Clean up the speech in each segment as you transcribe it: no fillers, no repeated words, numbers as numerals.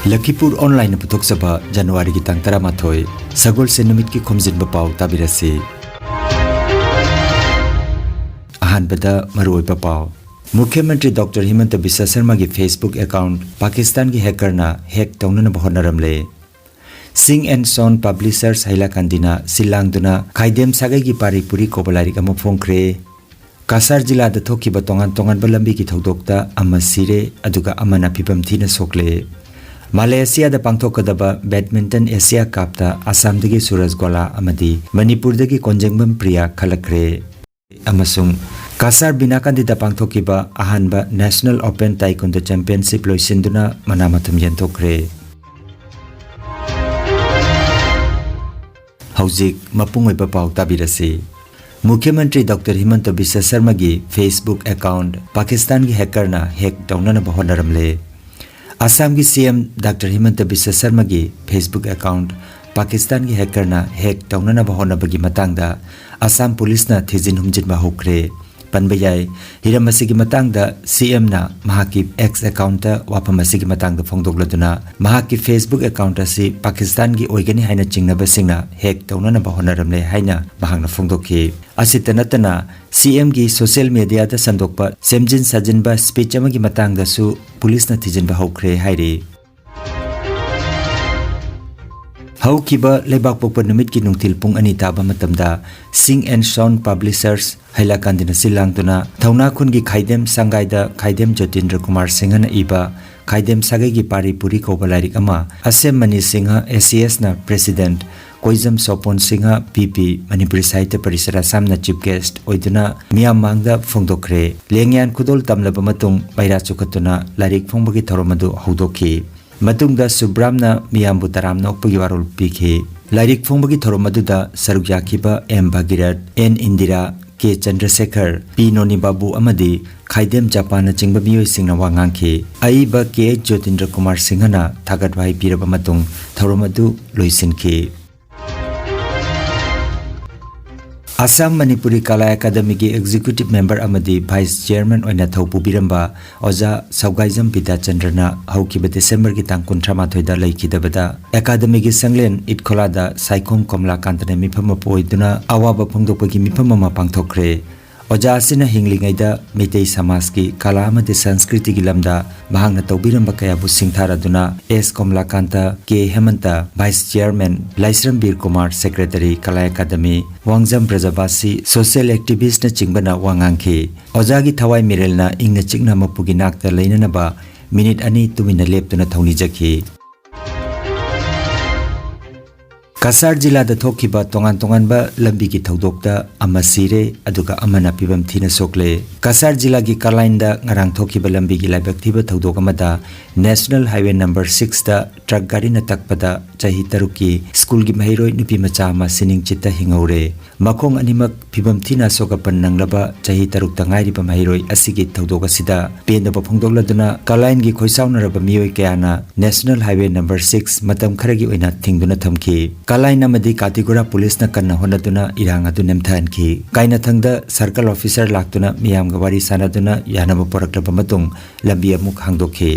Lakhipuronline puthok saba January ki tang 13 Sagol se numit ki Khomjinba Pao tabirasi Ahanbada maroi Pao Mukhyamantri Dr. Himanta Biswa Sharma ki Facebook account Pakistan ki hacker na hack taunana bahonnaramle Sing and Son Publishers Hailakandina Silangduna Khaidem Sagai ki Manipuri kobalari ama phongkre Kasar jila da thokiba tongan balambi ki thodokta ama sire aduga amana pibam thina sokle Malaysia da pangthokadaba badminton Asia Cup da Assam dagi Surajgola amadi Manipur dagi Khomjinba Pao khalakre amasung Kasar binakandi da pangthokiba ahanba National Open Taekwondo Championship loisinduna manamathum yentokre Haujik mapungoiba pau tabirasi Mukhyamantri Dr. Himanta Biswa Sharma ki Facebook account Pakistan ki hacker na hack taunana bahonnaramle Assam की CM Dr. Himanta Biswa Sharma की Facebook account Pakistan की hacker ना hack taunana bahona bagi matangda Assam police na thijin humjinba hokre panbayai hiramasi ki matangda CM na mahaki X account ta wapamasi ki matangda phongdokladuna mahaki Facebook account asi Pakistan की oigani haina chingnaba singna hack taunana bahonnaramle haina bahangna phongdokhi asitanatana CM की social media da sandokpa semjin sajinba speech amagi matangda su police na thijinba hokre hairi Haukiba lebak pokpa numit ki nungtil pung ani taba matamda Sing and Son Publishers Hailakandina silangtuna thauna khun gi khaidem sangaida khaidem Jotindra Kumar Singhana iba khaidem sagai gi Manipuri kobalari ama asem mani singha ACS na president Koizam Sopon Singha PP Manipuri Sahitya Parisara Samna chief guest oiduna miyam mangda phongdokre lengyan khudol tamlaba matung paira chukatuna larik phongbagi thoromadu haudokhi matungda Subramna miyambu taram nokpagi warol pikhe larik phongbagi thoromaduda saruk yakhiba M Bhagirat N Indira K Chandrasekhar P Noni Babu amadi khaidem Japan chingba miyoi singna wangangkhe aiba K Jotindra Kumar Singhana thagatwai piraba matung thoromadu loisinke Assam Manipuri Kala Academy ki executive member amadi vice chairman oina thopu biramba oja Saugaijam Pita Chandrana haukiba December ki tang 13 da laikidabada academy ki sanglen itkhola da Saikhom Komla Kantane mifam poiduna awaba phongdokpa ki mifam ma pangthokre oja asina hinglingaida Meitei Samaj ki kala amadi sanskriti ki lamda bahangna tawbiramba kaya bu singtharaduna S Komla Kanta K Hemanta vice chairman Laisram Bir Kumar secretary Kala Academy Wangjam Brajabasi social activist na chingbana wangangkhe ojagi thawai mirelna ingna chikna mapugi nakta leinanaba minute ani tumina leptuna thawni jakhi Kasar jila da thokiba tongan ba lambi ki thodokta amasire aduga amana pibam thina sokle Kasar jila ki Karlainda ngarang thokiba lambi ki laibak thiba thodok amada National Highway number 6 da truck gari na takpada chahi taruki school gi mahiroi nupi macha ma sining chitta hingaure makhong animak pibam thina sokapan nanglaba chahi taruk ta ngairi ba mahiroi asigi thodok asida penda ba phongdokladuna Karlain gi khoisauna raba miyoi kayana National Highway number 6 matam kharagi oina thingduna thamki Kalai namadi Katigura police na kanna honaduna irang adu nemthankhi kaina thangda circle officer laktuna miyam ga wari sanaduna yanaba poraklaba matung lambi amuk hangdokhi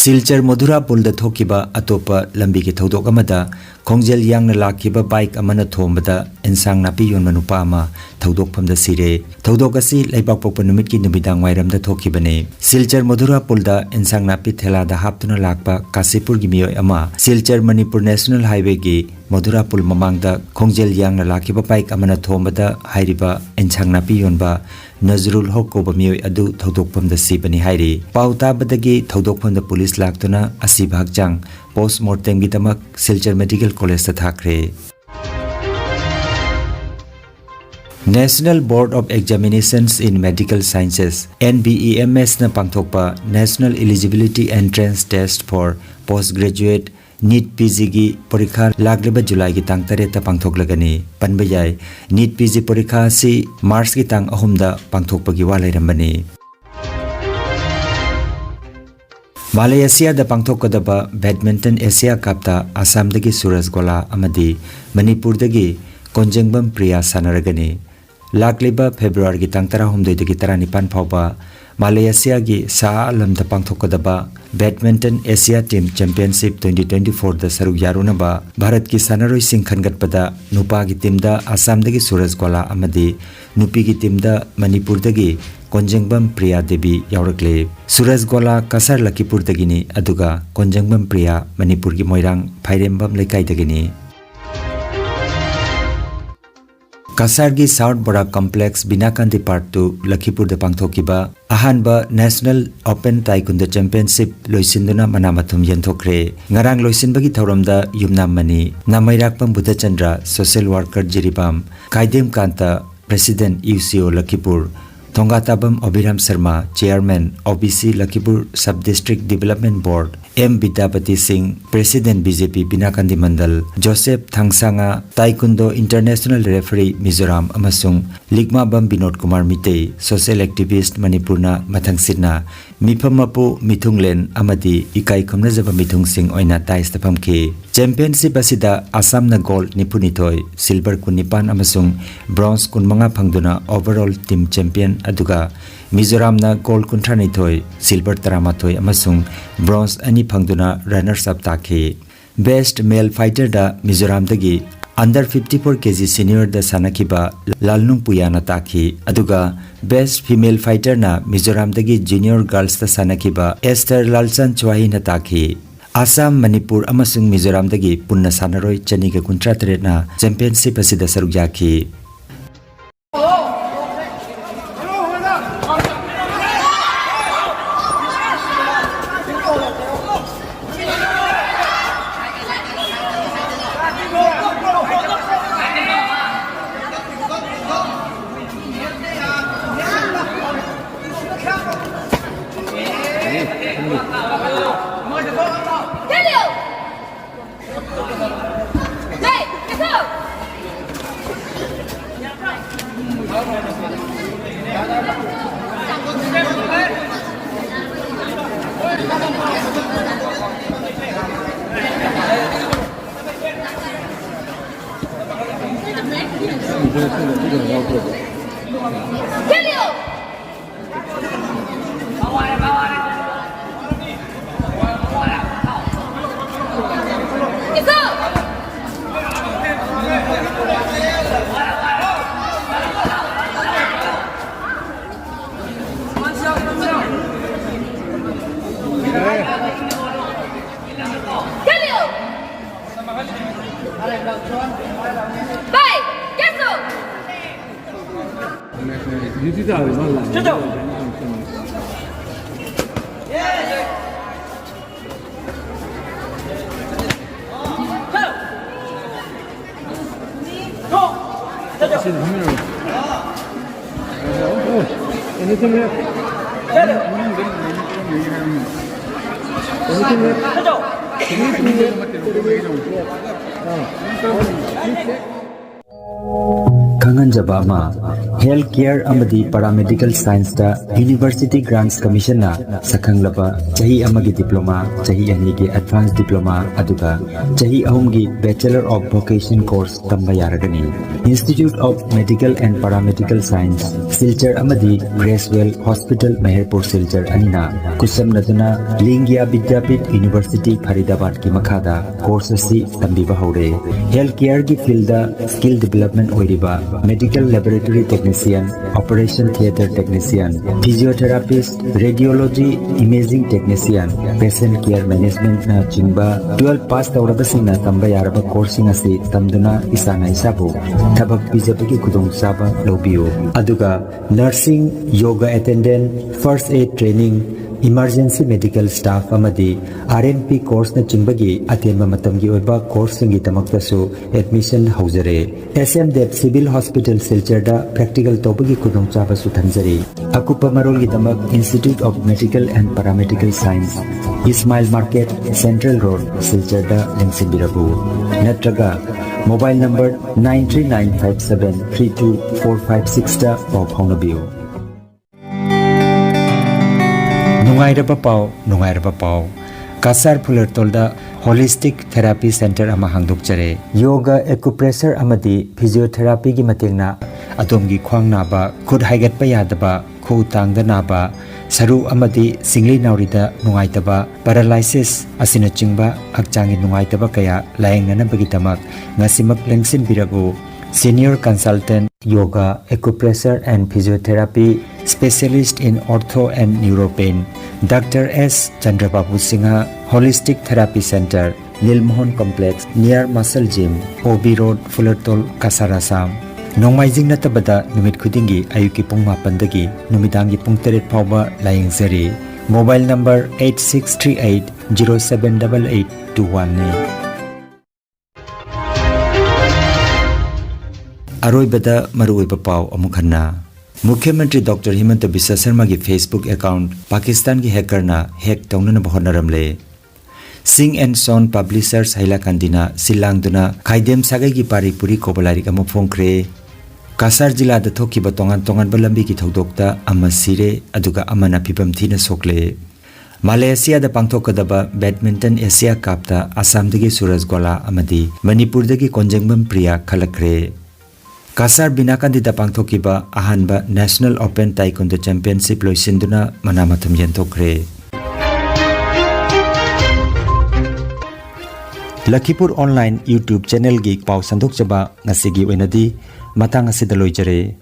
Silchar Madhura Pulda thokiba atopa lambi ki thodok amada Khongjel yangna lakhiba bike amana thombada ensang napi yon manupa ama thodok phamda sire thodok asi leibak pokpa numit ki numidang wairamda thokibane Silchar Madhura Pulda ensang napi thela da haptuna lakpa Kasipur gi miyoi ama Silchar Manipur National Highway gi Madhura Pul mamangda Khongjel yangna lakhiba bike amana thombada hairiba ensang napi yonba Nazrul Hoko ba miyoi adu thodok phamda sibani hairi pauta badagi thodok phamda police laktuna asi bhagjang post mortem gi tamak Silchar Medical College ta thakre National Board of Examinations in Medical Sciences NBEMS na pangthokpa National Eligibility Entrance Test for Postgraduate NEET PG gi parikha lagleba July gi tang 3 ta pangthoklagani panbayai NEET PG parikha si March gi tang 3 da pangthokpa gi walairambani Malaysia da pangthokadaba badminton Asia Cup ta Assam dagi Surajgola amadi Manipur dagi Khomjinba Pao sanaragani lagliba February gi tang 18 dagi 19 phawba Malaysia gi sa alam da pangthokadaba Badminton Asia Team Championship 2024 da saruk yaruna ba Bharat ki sanaroi sing khangat pada nupa gi team da Assam dagi Suraj Gola amadi nupi gi team da Manipur dagi Khomjinba Priya Devi yaurakle Suraj Gola Kasar Lakhipur dagini aduga Khomjinba Priya Manipur gi Moirang Phairembam lekai dagini Kasar gi South Barak Complex Binakandi Part 2 Lakhipur da pangthokiba Ahanba National Open Taekwondo Championship loisinduna manamathum yenthokre ngarang loisinbagi thauramda yumnamani namairakpam Buddha Chandra Social Worker Jiribam Kaidem Kanta President UCO Lakhipur Thongatabam Abhiram Sharma Chairman OBC Lakhipur Sub-District Development Board M. Vidyapati Singh President BJP Binakandi Mandal Joseph Thangsanga Taekwondo International Referee Mizoram Amasung Ligma Bam Binod Kumar Mitei Social Activist Manipurna Mathangsitna Mipamapu Mithunglen Amadi Ikai Khomnajaba Mithung Singh Oina Taistapamke Championship asida Assam na gold nipunithoi silver kunipan amasung bronze kunmanga phangduna overall team champion aduga Mizoram na gold kuntranithoi silver taramathoi amasung bronze ani phangduna runners up takhe best male fighter da Mizoram dagi under 54 kg senior da sanakiba Lalnung Puyana takhe aduga best female fighter na Mizoram dagi junior girls da sanakiba Esther Lalchan Chwahi na takhe Assam, Manipur, amasung Mizoram dagi punna sanaroi chani ka kuntra na championship asida saruk yaki. Kanganjaba ama healthcare amadi paramedical science da University Grants Commission na sakhanglaba chahi amagi diploma chahi anigi advanced diploma aduga chahi ahumgi bachelor of vocation course tamba yaragani Institute of Medical and Paramedical Science Silchar amadi Gracewell Hospital Meherpur Silchar anina kusam naduna Lingya Vidyapit University Faridabad ki makhada course asi tambiba hore healthcare ki field da skill development oiriba medical laboratory technician, operation theater technician, physiotherapist, radiology, imaging technician, patient care management na chingba 12 pass tawraba singna tamba yaraba coursing asi tamduna isana isabu thabak bijaba ki khudong saba lobiyo aduga nursing, yoga attendant, first aid training emergency medical staff amadi RNP course na chimbagi atenba matamgi oiba course singi tamaktasu admission haujare SM Dev Civil Hospital Silcharda practical tobagi kudong chaba su thanjari akupa marol gi tamak Institute of Medical and Paramedical Science Ismail Market Central Road Silcharda Lensimbirabu natraga mobile number 9395732456 da of Honabiu Nungairaba Pao Kasar Pulertolda Holistic Therapy Center ama hangdok chare yoga acupressure amadi physiotherapy gi matengna ꯑꯗꯣꯝꯒꯤ ꯈ꯭ꯋꯥꯡ ꯅꯥꯕ ꯈꯨꯠ ꯍꯥꯏꯒꯠꯄ ꯌꯥꯗꯕ ꯈꯨ ꯇꯥꯡꯗ ꯅꯥꯕ ꯁꯔꯨ ꯑꯃꯗꯤ ꯁꯤꯡꯂꯤ ꯅꯥꯎꯔꯤꯗ ꯅꯨꯡꯉꯥꯏꯇꯕ ꯄꯦꯔꯥꯂꯥꯏꯁꯤꯁ ꯑꯁꯤꯅꯆꯤꯡꯕ ꯍꯛꯆꯥꯡꯒꯤ ꯅꯨꯡꯉꯥꯏꯇꯕ ꯀꯌꯥ ꯂꯥꯌꯦꯡꯅꯅꯕꯒꯤꯗꯃꯛ ꯉꯁꯤꯃꯛ ꯂꯦꯡꯁꯤꯟꯕꯤꯔꯛꯎ Senior Consultant Yoga Acupressure and Physiotherapy Specialist in Ortho and Neuropain Dr. S. Chandrababu Singha Holistic Therapy Center Nilmohon Complex near Muscle Gym OB Road Fullertol Kasarasam Nongmaijing natabada numit khudingi ayuki pung 8 numidangi pung 3 phawba layengzari Mobile number 8638078821 ne Aroibada maruiba pau amukhanna Mukhyamantri Dr. Himanta Biswa Sharma ki Facebook account Pakistan ki hacker na hack taunana bahonnaramle Sing and Son Publishers Haila Kandina Silangduna Khaidem Sagai ki Paripuri Kobalari ka mofongkre Kasar jila da thokiba tongan balambi ki thodokta amasire aduga amana pibam thina sokle Malaysia da pangthokadaba Badminton Asia Cup ta Assam dagi Suraj Gola amadi Manipur dagi Khomjinba Pao khalakre Kasar binakandi da pangthokiba ahanba National Open Taekwondo Championship loisinduna manamatham yentokre Lakhipur online YouTube channel gi pau sandok chaba ngasigi oinadi matang asida loijare